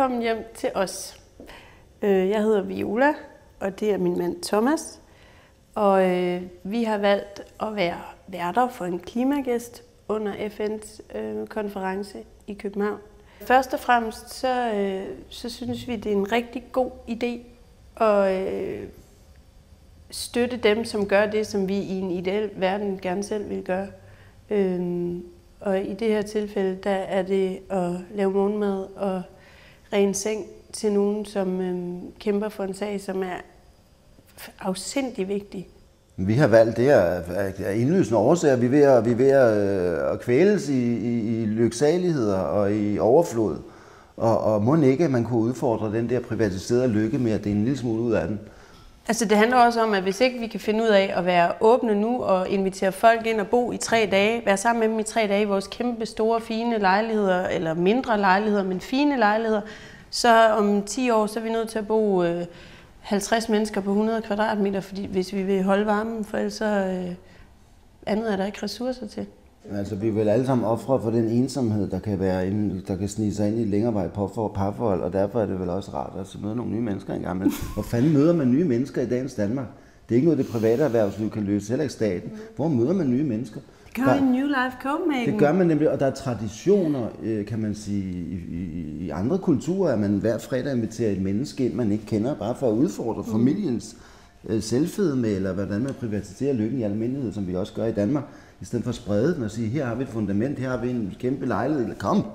Velkommen hjem til os. Jeg hedder Viola, og det er min mand Thomas. Og vi har valgt at være værter for en klimagæst under FN's konference i København. Først og fremmest så synes vi, det er en rigtig god idé at støtte dem, som gør det, som vi i en ideel verden gerne selv vil gøre. Og i det her tilfælde, der er det at lave morgenmad og ren seng til nogen, som kæmper for en sag, som er afsindig vigtig. Vi har valgt det af indlysende årsager. Vi er ved at kvæles i lyksaligheder og i overflod. Og må ikke, at man kunne udfordre den der privatiserede lykke med at dele en lille smule ud af den. Altså det handler også om, at hvis ikke vi kan finde ud af at være åbne nu og invitere folk ind og bo i 3 dage, være sammen med dem i 3 dage i vores kæmpe store fine lejligheder, eller mindre lejligheder, men fine lejligheder, så om 10 år så er vi nødt til at bo 50 mennesker på 100 kvadratmeter, fordi hvis vi vil holde varmen, for ellers andet er der ikke ressourcer til. Altså, vi er vel alle sammen ofre for den ensomhed, der kan snige sig ind i et længerevarigt parforhold, og derfor er det vel også rart at møde nogle nye mennesker engang. Men hvor fanden møder man nye mennesker i dagens Danmark? Det er ikke noget, det private erhvervsliv kan løse, heller ikke staten. Hvor møder man nye mennesker? Det gør i New Life Copenhagen. Det gør man nemlig, og der er traditioner, kan man sige, i andre kulturer, at man hver fredag inviterer et menneske ind, man ikke kender, bare for at udfordre familiens selvfedme, eller hvordan man privatiserer lykken i almindelighed, som vi også gør i Danmark, i stedet for at sprede den og sige, her har vi et fundament, her har vi en kæmpe lejlighed, kom,